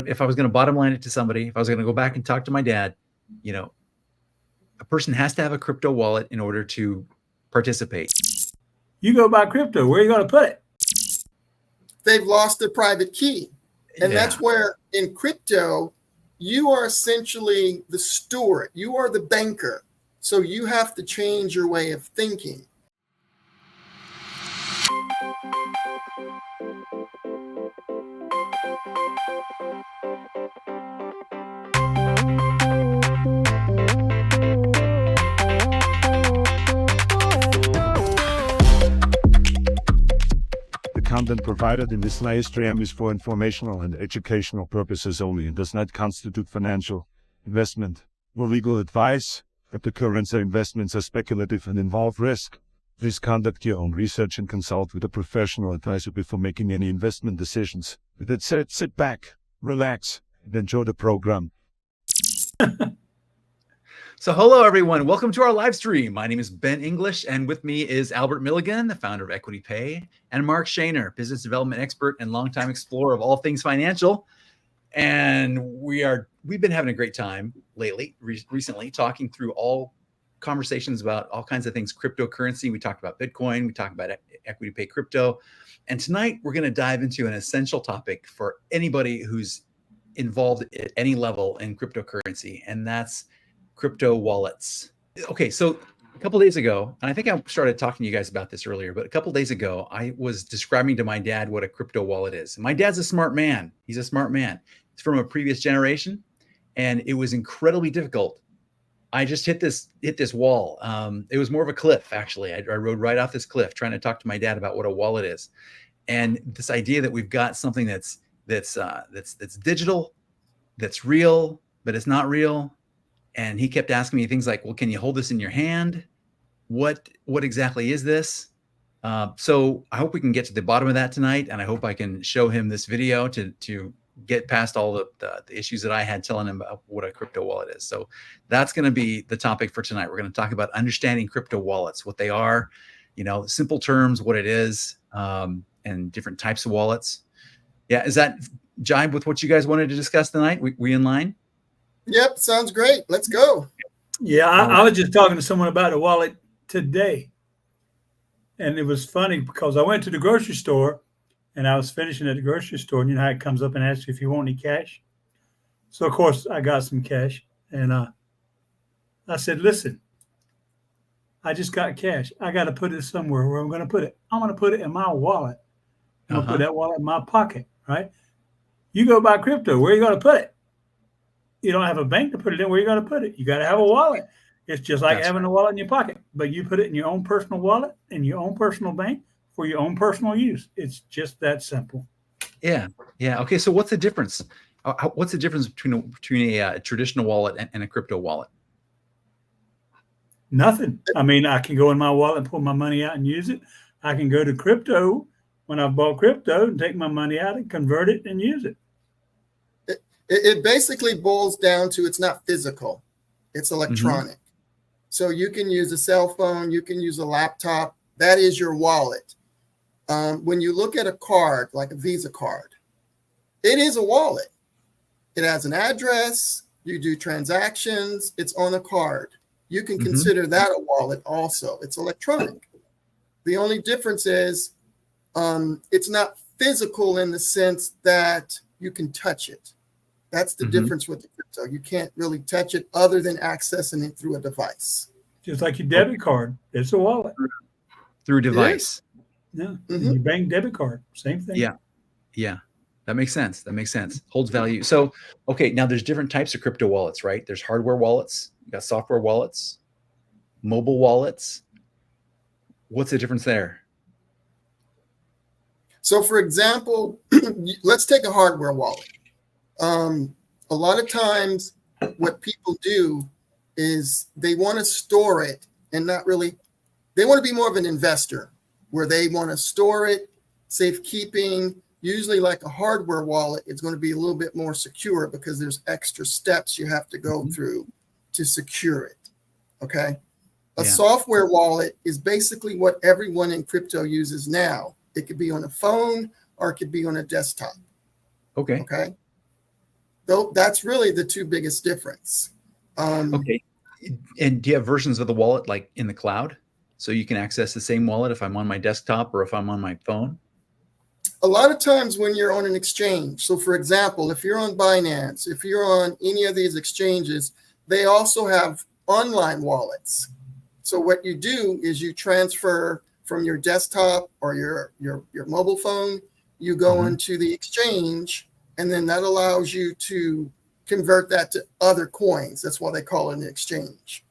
If I was going to bottom line it to somebody, if I was going to go back and talk to my dad, a person has to have a crypto wallet in order to participate. You go buy crypto, where are you going to put it? They've lost their private key. And Yeah. that's where in crypto, you are essentially the steward. You are the banker. So you have to change your way of thinking. The content provided in this live stream is for informational and educational purposes only and does not constitute financial, investment, or legal advice. Cryptocurrency investments are speculative and involve risk. Please conduct your own research and consult with a professional advisor before making any investment decisions. With that said, sit back, relax, and enjoy the program. So hello, everyone. Welcome to our live stream. My name is Ben English, and with me is Albert Milligan, the founder of EquityPay, and Mark Shaner, business development expert and longtime explorer of all things financial. And we've been having a great time lately, recently, talking through all conversations about all kinds of things, cryptocurrency. We talked about Bitcoin. We talked about EquityPay crypto. And tonight, we're going to dive into an essential topic for anybody who's involved at any level in cryptocurrency, and that's crypto wallets. Okay, so a couple of days ago, and I think I started talking to you guys about this earlier, but a couple of days ago, I was describing to my dad what a crypto wallet is. And my dad's a smart man. He's a smart man. He's from a previous generation, and it was incredibly difficult. I just hit this wall. It was more of a cliff, actually. I rode right off this cliff trying to talk to my dad about what a wallet is, and this idea that we've got something that's digital, that's real, but it's not real. And he kept asking me things like, well, can you hold this in your hand? What exactly is this? So I hope we can get to the bottom of that tonight. And I hope I can show him this video to get past all the issues that I had telling him about what a crypto wallet is. So that's going to be the topic for tonight. We're going to talk about understanding crypto wallets, what they are, simple terms, what it is, and different types of wallets. Yeah. Is that jibe with what you guys wanted to discuss tonight? We in line? Yep, sounds great. Let's go. Yeah, I was just talking to someone about a wallet today. And it was funny because I went to the grocery store and I was finishing at the grocery store. And you know how it comes up and asks you if you want any cash? So, of course, I got some cash. And I said, listen, I just got cash. I got to put it somewhere. Where I'm going to put it? I'm going to put it in my wallet. I'm going to put that wallet in my pocket, right? You go buy crypto. Where are you going to put it? You don't have a bank to put it in. Where are you going to put it? You got to have a wallet. It's just like having a wallet in your pocket, but you put it in your own personal wallet, in your own personal bank for your own personal use. It's just that simple. Yeah. Okay. So what's the difference? What's the difference between a traditional wallet and a crypto wallet? Nothing. I mean, I can go in my wallet and pull my money out and use it. I can go to crypto when I've bought crypto and take my money out and convert it and use it. It basically boils down to it's not physical, it's electronic. So you can use a cell phone, you can use a laptop. That is your wallet. When you look at a card, like a Visa card, it is a wallet. It has an address, you do transactions, it's on a card. You can consider that a wallet also. It's electronic. The only difference is it's not physical in the sense that you can touch it. That's the difference with the crypto. You can't really touch it other than accessing it through a device. Just like your debit card. It's a wallet. Through a device. Yeah. Your bank debit card. Same thing. Yeah. That makes sense. Holds value. So, okay, now there's different types of crypto wallets, right? There's hardware wallets. You got software wallets, mobile wallets. What's the difference there? So, for example, let's take a hardware wallet. A lot of times what people do is they want to store it and not really, they want to be more of an investor where they want to store it, safekeeping. Usually like a hardware wallet, it's going to be a little bit more secure because there's extra steps you have to go through to secure it. Okay. A software wallet is basically what everyone in crypto uses now. It could be on a phone or it could be on a desktop. Okay. Okay. Though that's really the two biggest difference. Okay. And do you have versions of the wallet like in the cloud? So you can access the same wallet if I'm on my desktop or if I'm on my phone? A lot of times when you're on an exchange, so for example, if you're on Binance, if you're on any of these exchanges, they also have online wallets. So what you do is you transfer from your desktop or your mobile phone, you go into the exchange, and then that allows you to convert that to other coins. That's why they call it an exchange.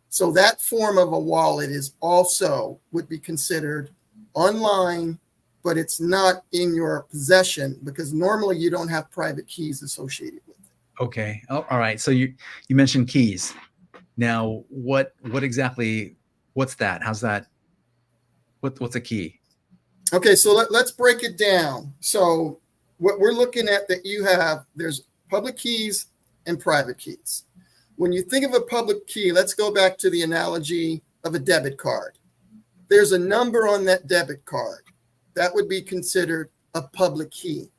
So that form of a wallet is also would be considered online, but it's not in your possession because normally you don't have private keys associated with it. Okay. Oh, all right. So you mentioned keys. Now, what exactly? What's that? How's that? What's a key? Okay, so let's break it down. So what we're looking at that you have, there's public keys and private keys. When you think of a public key, let's go back to the analogy of a debit card. There's a number on that debit card. That would be considered a public key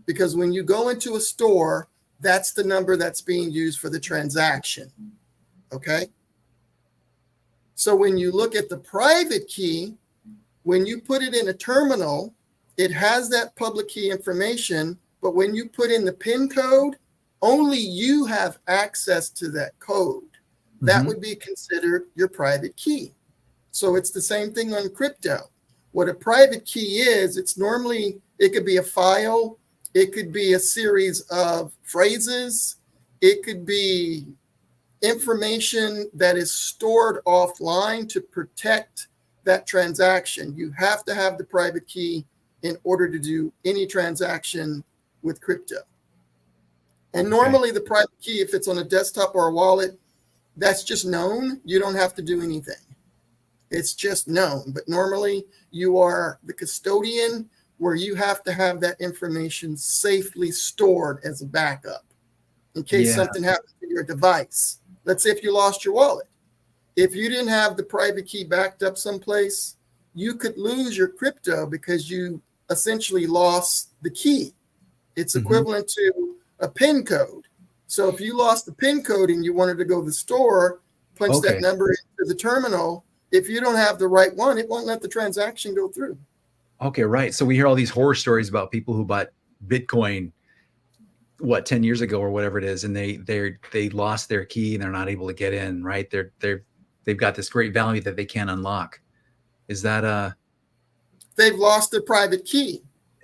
because when you go into a store, that's the number that's being used for the transaction. Okay? So when you look at the private key, when you put it in a terminal, it has that public key information, but when you put in the PIN code, only you have access to that code. That would be considered your private key. So it's the same thing on crypto. What a private key is, it's normally, it could be a file, it could be a series of phrases, it could be information that is stored offline to protect that transaction. You have to have the private key in order to do any transaction with crypto. And normally the private key, if it's on a desktop or a wallet, that's just known. You don't have to do anything. It's just known. But normally you are the custodian where you have to have that information safely stored as a backup in case something happens to your device. Let's say if you lost your wallet. If you didn't have the private key backed up someplace, you could lose your crypto because you essentially lost the key. It's equivalent to a PIN code. So if you lost the PIN code and you wanted to go to the store, punch that number into the terminal, if you don't have the right one, it won't let the transaction go through. Okay, right. So we hear all these horror stories about people who bought Bitcoin, 10 years ago or whatever it is, and they lost their key and they're not able to get in, right? They've got this great value that they can't unlock. Is that they've lost their private key.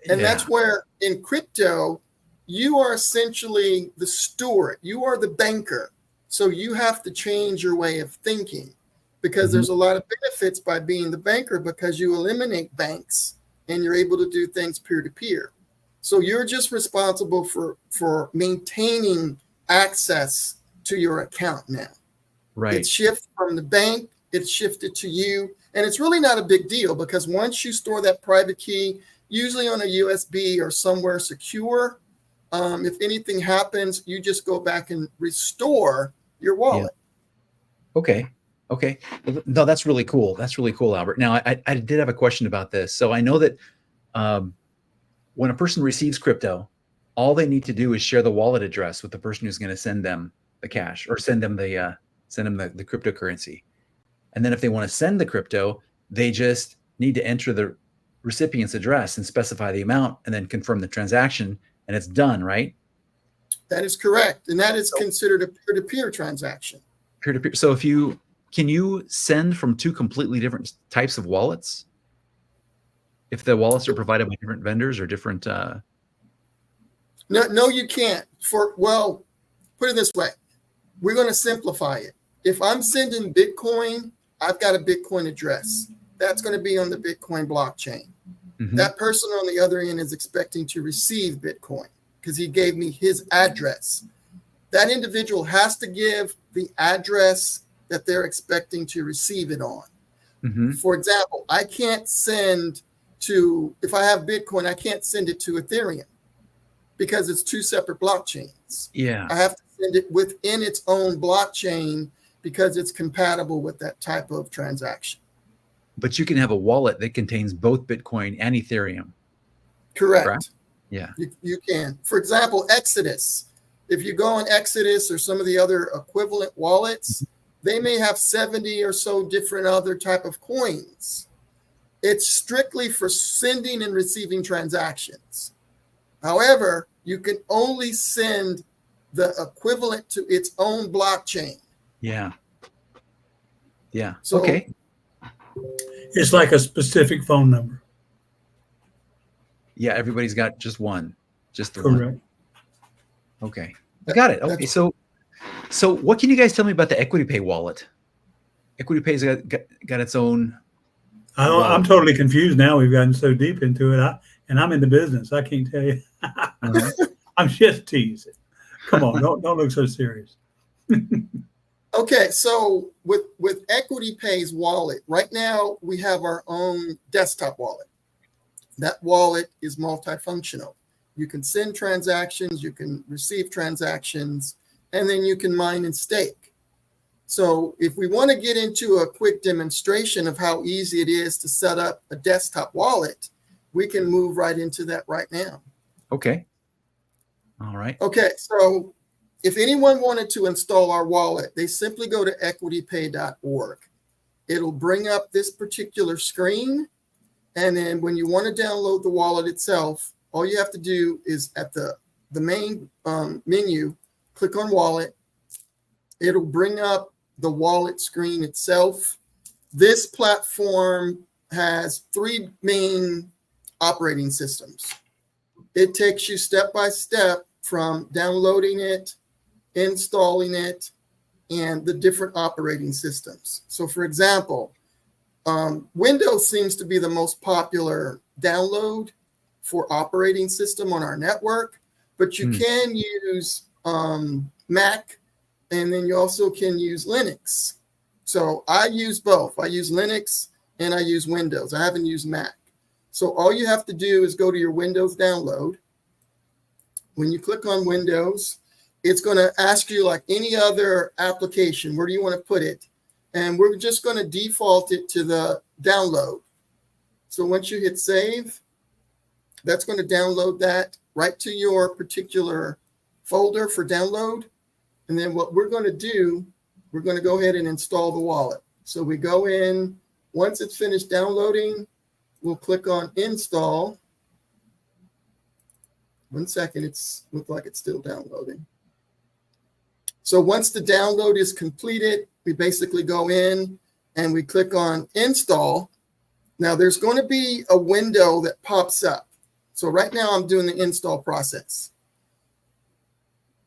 And that's where in crypto, you are essentially the steward. You are the banker. So you have to change your way of thinking because there's a lot of benefits by being the banker because you eliminate banks and you're able to do things peer-to-peer. So you're just responsible for maintaining access to your account now. right? It shifts from the bank, it's shifted to you. And it's really not a big deal because once you store that private key, usually on a USB or somewhere secure, if anything happens, you just go back and restore your wallet. Okay. No, that's really cool. That's really cool, Albert. Now, I did have a question about this. So I know that when a person receives crypto, all they need to do is share the wallet address with the person who's going to send them the cash or send them the cryptocurrency. And then if they want to send the crypto, they just need to enter the recipient's address and specify the amount and then confirm the transaction, and it's done, right? That is correct. And that is considered a peer-to-peer transaction. Peer-to-peer. So can you send from two completely different types of wallets? If the wallets are provided by different vendors or different No, you can't. Put it this way. We're going to simplify it. If I'm sending Bitcoin, I've got a Bitcoin address. That's going to be on the Bitcoin blockchain. That person on the other end is expecting to receive Bitcoin because he gave me his address. That individual has to give the address that they're expecting to receive it on. For example, I can't send if I have Bitcoin, I can't send it to Ethereum because it's two separate blockchains. I have to send it within its own blockchain because it's compatible with that type of transaction. But you can have a wallet that contains both Bitcoin and Ethereum. Correct. Yeah. You can. For example, Exodus. If you go on Exodus or some of the other equivalent wallets, they may have 70 or so different other type of coins. It's strictly for sending and receiving transactions. However, you can only send the equivalent to its own blockchain. Yeah. Yeah. So, okay. It's like a specific phone number. Yeah. Everybody's got just one, just the Correct. one. Okay. I got it. Okay. So what can you guys tell me about the EquityPay wallet? EquityPay's got its own. I'm totally confused now. We've gotten so deep into it. And I'm in the business. I can't tell you. I'm just teasing. Come on, don't look so serious. Okay, so with EquityPay's wallet, right now we have our own desktop wallet. That wallet is multifunctional. You can send transactions, you can receive transactions, and then you can mine and stake. So if we want to get into a quick demonstration of how easy it is to set up a desktop wallet, we can move right into that right now. Okay. All right. Okay, so if anyone wanted to install our wallet, they simply go to equitypay.org. It'll bring up this particular screen. And then when you want to download the wallet itself, all you have to do is at the main menu, click on wallet. It'll bring up the wallet screen itself. This platform has 3 main operating systems. It takes you step by step from downloading it, installing it, and the different operating systems. So for example, Windows seems to be the most popular download for operating system on our network, but you can use Mac, and then you also can use Linux. So I use both. I use Linux and I use Windows. I haven't used Mac. So all you have to do is go to your Windows download. When you click on Windows, it's going to ask you like any other application, where do you want to put it? And we're just going to default it to the download. So once you hit save, that's going to download that right to your particular folder for download. And then what we're going to do, we're going to go ahead and install the wallet. So we go in, once it's finished downloading, we'll click on install. 1 second, it's look like it's still downloading. So once the download is completed, we basically go in and we click on install. Now there's going to be a window that pops up. So right now I'm doing the install process.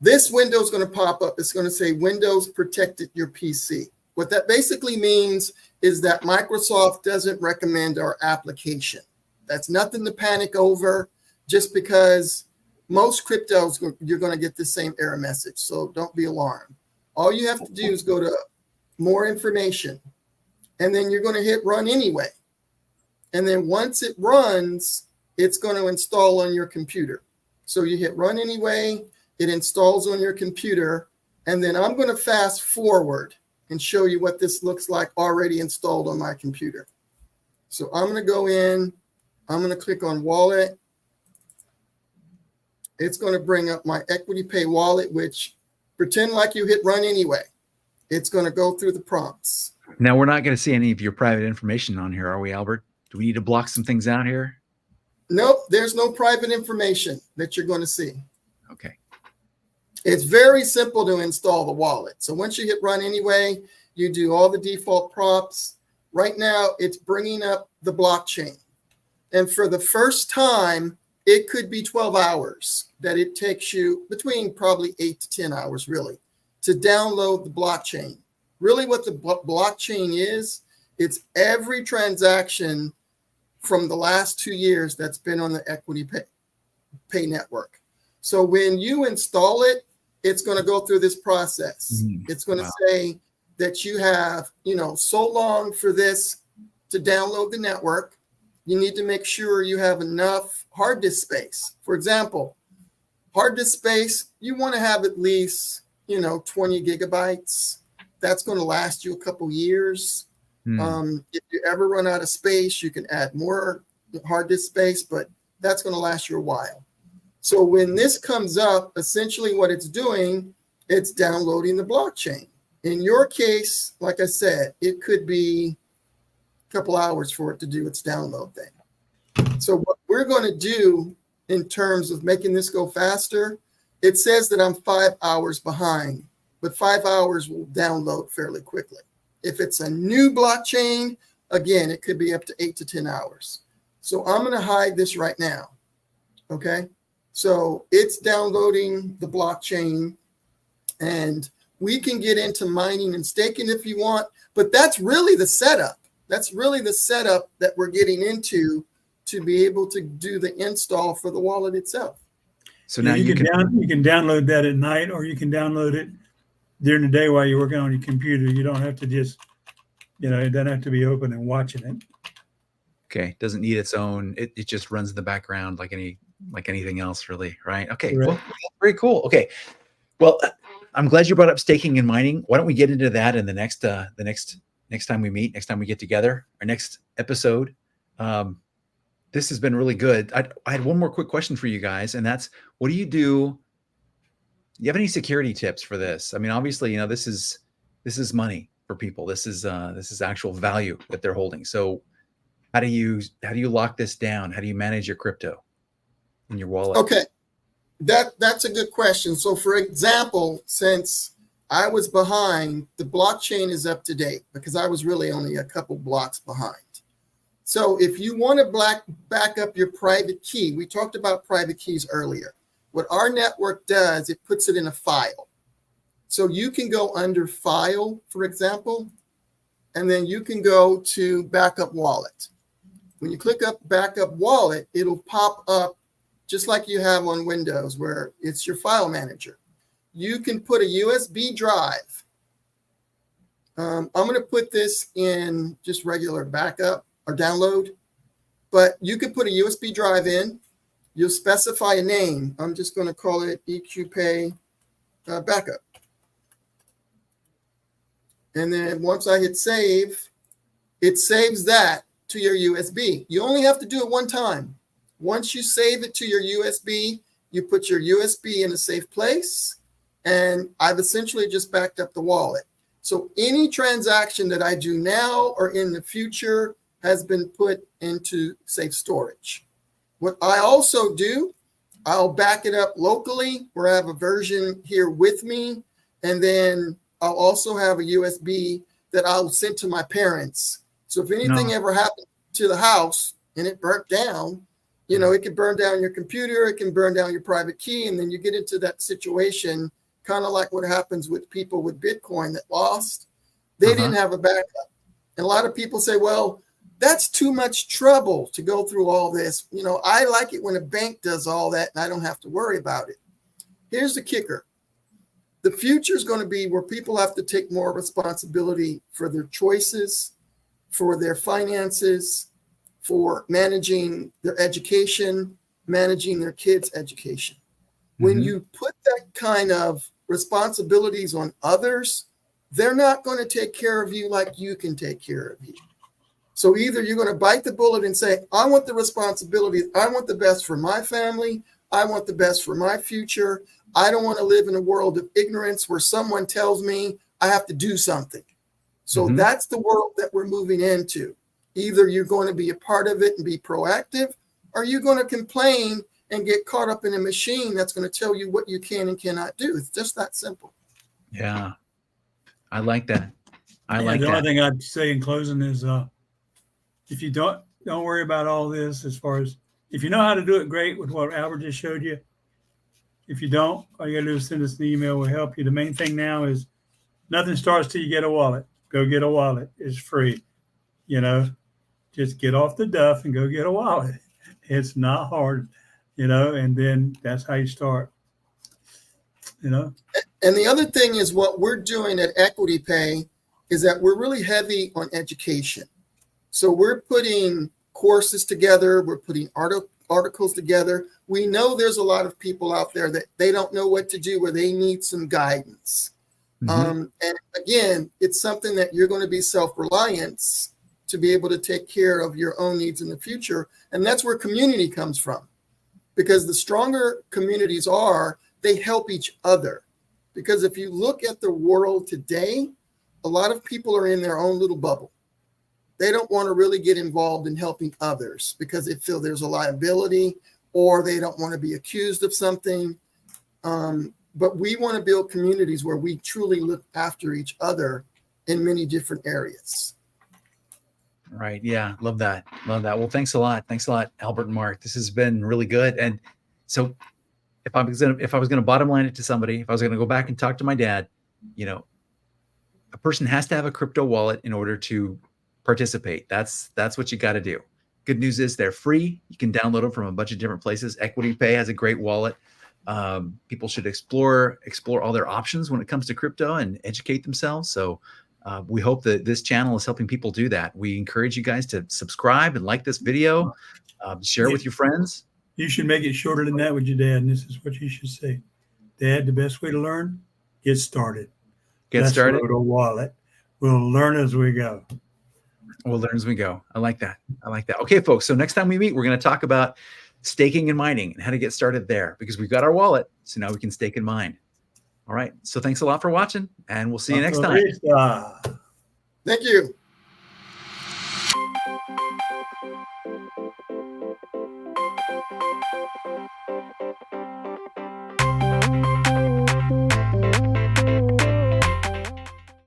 This window is going to pop up. It's going to say Windows protected your PC. What that basically means is that Microsoft doesn't recommend our application. That's nothing to panic over, just because most cryptos, you're going to get the same error message. So don't be alarmed. All you have to do is go to more information, and then you're going to hit run anyway. And then once it runs, it's going to install on your computer. So you hit run anyway, it installs on your computer. And then I'm going to fast forward and show you what this looks like already installed on my computer. So I'm going to go in, I'm going to click on wallet. It's going to bring up my EquityPay wallet, which pretend like you hit run anyway. It's going to go through the prompts. Now, we're not going to see any of your private information on here, are we, Albert? Do we need to block some things out here? Nope, there's no private information that you're going to see. Okay. It's very simple to install the wallet. So once you hit run anyway, you do all the default prompts. Right now, it's bringing up the blockchain. And for the first time, it could be 12 hours that it takes you, between probably 8 to 10 hours, really, to download the blockchain. Really what the blockchain is, it's every transaction from the last 2 years that's been on the EquityPay network. So when you install it, it's going to go through this process. It's going to say that you have, so long for this to download the network. You need to make sure you have enough hard disk space. For example, hard disk space, you want to have at least, 20 gigabytes. That's going to last you a couple years. If you ever run out of space, you can add more hard disk space, but that's going to last you a while. So when this comes up, essentially what it's doing, it's downloading the blockchain. In your case, like I said, it could be a couple hours for it to do its download thing. So what we're going to do in terms of making this go faster, it says that I'm 5 hours behind, but 5 hours will download fairly quickly. If it's a new blockchain, again, it could be up to 8 to 10 hours. So I'm going to hide this right now. Okay. So it's downloading the blockchain, and we can get into mining and staking if you want, but that's really the setup. That's really the setup that we're getting into to be able to do the install for the wallet itself. So now you can download that at night, or you can download it during the day while you're working on your computer. You don't have to just, it doesn't have to be open and watching it. Okay. Doesn't need its own. It just runs in the background like anything else, really, right? Okay. Right. Well, very cool. Okay. Well, I'm glad you brought up staking and mining. Why don't we get into that in the next time we meet, next time we get together, our next episode. This has been really good. I had one more quick question for you guys, and that's, what do you do? Do you have any security tips for this? I mean, obviously, this is money for people. This is actual value that they're holding. So how do you lock this down? How do you manage your crypto in your wallet? Okay. That's a good question. So for example, since I was behind, the blockchain is up to date because I was really only a couple blocks behind. So if you want to back up your private key, we talked about private keys earlier. What our network does, it puts it in a file. So you can go under File, for example, and then you can go to Backup Wallet. When you click up Backup Wallet, it'll pop up just like you have on Windows, where it's your file manager. You can put a USB drive. I'm going to put this in just regular backup or download, but you could put a USB drive in. You'll specify a name. I'm just going to call it EquityPay backup. And then once I hit save, it saves that to your USB. You only have to do it one time. Once you save it to your USB, you put your USB in a safe place, and I've essentially just backed up the wallet. So any transaction that I do now or in the future has been put into safe storage. What I also do, I'll back it up locally where I have a version here with me, and then I'll also have a USB that I'll send to my parents. So if anything ever happened to the house and it burnt down, it can burn down your computer, it can burn down your private key, and then you get into that situation, kind of like what happens with people with Bitcoin that lost. They didn't have a backup. And a lot of people say, well, that's too much trouble to go through all this. I like it when a bank does all that and I don't have to worry about it. Here's the kicker. The future is going to be where people have to take more responsibility for their choices, for their finances, for managing their education, managing their kids' education. When you put that kind of responsibilities on others, they're not going to take care of you like you can take care of you. So either you're going to bite the bullet and say, I want the responsibility. I want the best for my family. I want the best for my future. I don't want to live in a world of ignorance where someone tells me I have to do something. So that's the world that we're moving into. Either you're going to be a part of it and be proactive, or you're going to complain and get caught up in a machine that's going to tell you what you can and cannot do. It's just that simple. Yeah. I like that. The only thing I'd say in closing is if you don't worry about all this, as far as if you know how to do it, great with what Albert just showed you. If you don't, all you got to do is send us an email. We'll help you. The main thing now is nothing starts till you get a wallet. Go get a wallet. It's free. Just get off the duff and go get a wallet. It's not hard, and then that's how you start, And the other thing is what we're doing at EquityPay is that we're really heavy on education. So we're putting courses together. We're putting articles together. We know there's a lot of people out there that they don't know what to do, where they need some guidance. And again, it's something that you're going to be self-reliant to be able to take care of your own needs in the future. And that's where community comes from. because the stronger communities are, they help each other. Because if you look at the world today, a lot of people are in their own little bubble. They don't want to really get involved in helping others because they feel there's a liability, or they don't want to be accused of something. But we want to build communities where we truly look after each other in many different areas. Right. Yeah. Love that. Love that. Well, thanks a lot. Thanks a lot, Albert and Mark. This has been really good. And so if I was going to bottom line it to somebody, if I was going to go back and talk to my dad, a person has to have a crypto wallet in order to participate. That's what you got to do. Good news is they're free. You can download them from a bunch of different places. EquityPay has a great wallet. People should explore all their options when it comes to crypto and educate themselves. So we hope that this channel is helping people do that. We encourage you guys to subscribe and like this video, share with your friends. You should make it shorter than that with your dad, and this is what you should say. Dad, the best way to learn, get started. Get started. A wallet. We'll learn as we go. We'll learn as we go. I like that. Okay, folks. So next time we meet, we're going to talk about staking and mining and how to get started there, because we've got our wallet. So now we can stake and mine. All right. So thanks a lot for watching, and we'll see you next time. Thank you.